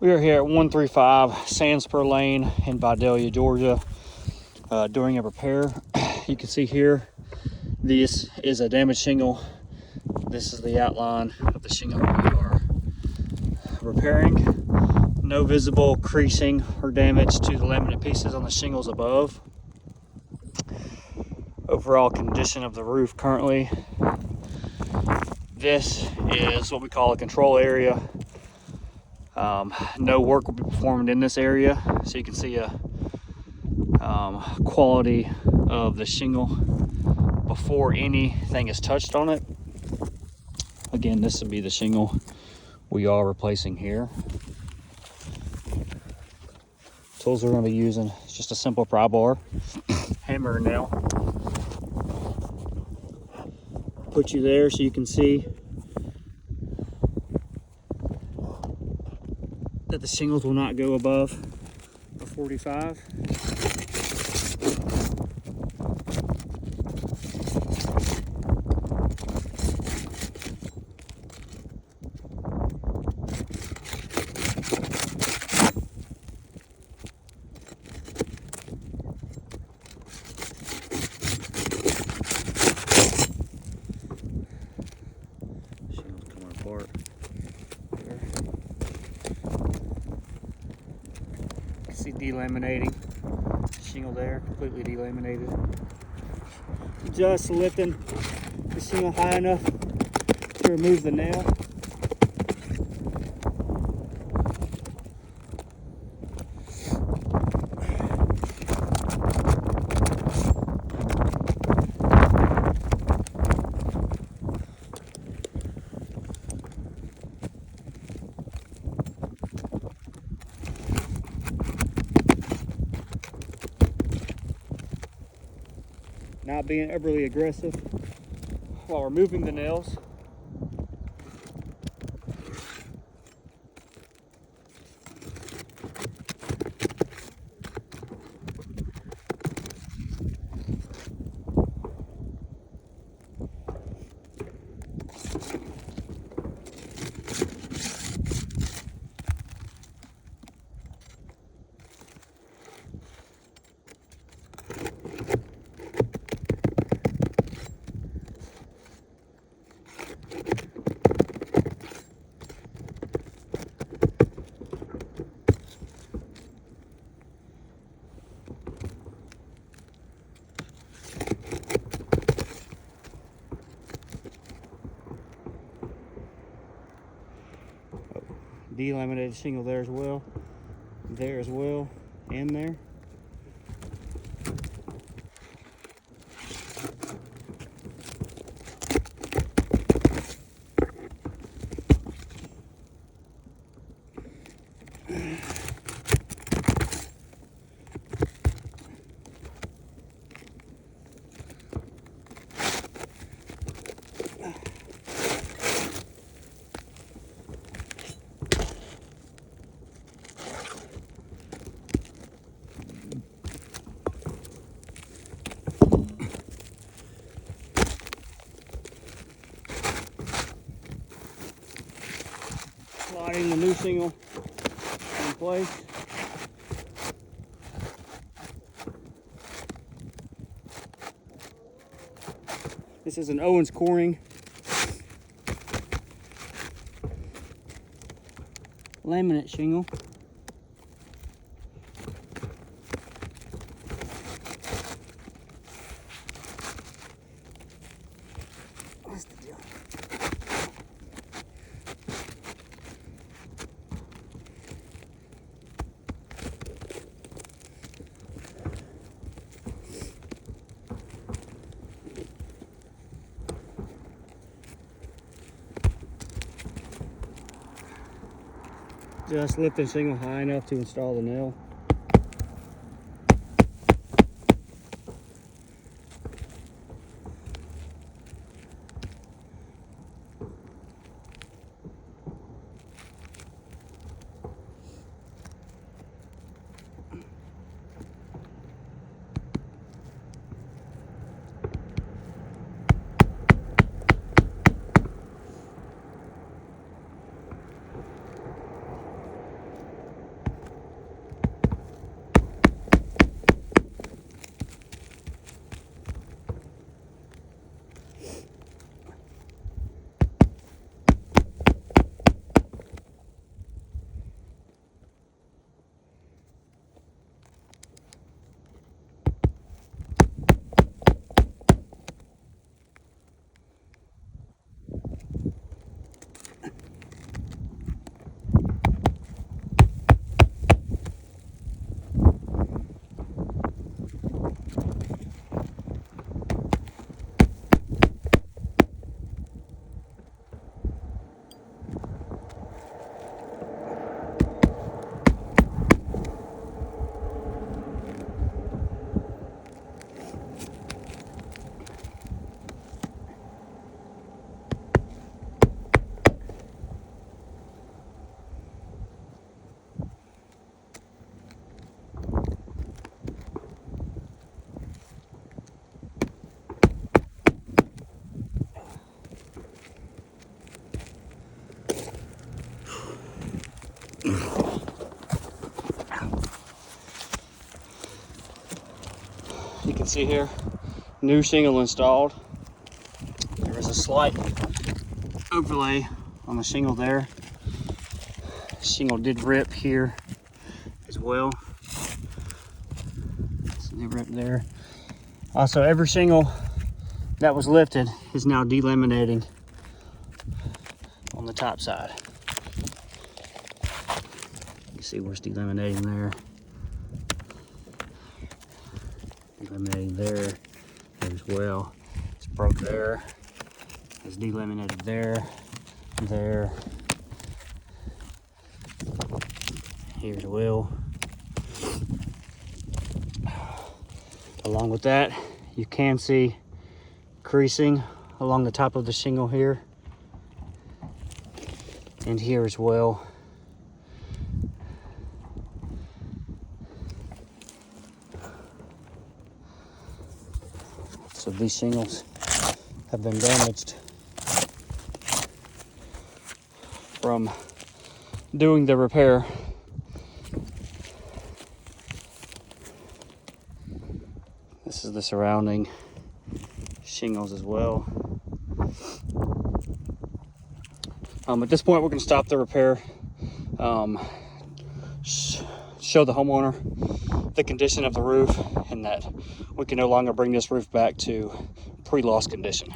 We are here at 135 Sandspur Lane in Vidalia, Georgia, doing a repair. You can see here, this is a damaged shingle. This is the outline of the shingle we are repairing. No visible creasing or damage to the laminate pieces on the shingles above. Overall condition of the roof currently. This is what we call a control area. No work will be performed in this area, so you can see a quality of the shingle before anything is touched on it. Again, this would be the shingle we are replacing here. Tools we're going to be using is just a simple pry bar, hammer and nail. Put you there so you can see that the shingles will not go above a 45. Shingles coming apart there. You can see delaminating. Shingle there, completely delaminated. Just lifting the shingle high enough to remove the nail. Not being overly aggressive while removing the nails. Delaminated shingle there as well, and there. Sliding the new shingle in place. This is an Owens Corning laminate shingle. What's the deal? Just lift the shingle high enough to install the nail. You can see here, new shingle installed. There is a slight overlay on the shingle there. Shingle did rip here as well. So they ripped there. Also, every shingle that was lifted is now delaminating on the top side. You see where it's delaminating there. Delaminating there as well. It's broke there. It's delaminated there, there. Here as well. Along with that, you can see creasing along the top of the shingle here and here as well. So these shingles have been damaged from doing the repair. This is the surrounding shingles as well. At this point, we're going to stop the repair, show the homeowner the condition of the roof and that we can no longer bring this roof back to pre-loss condition.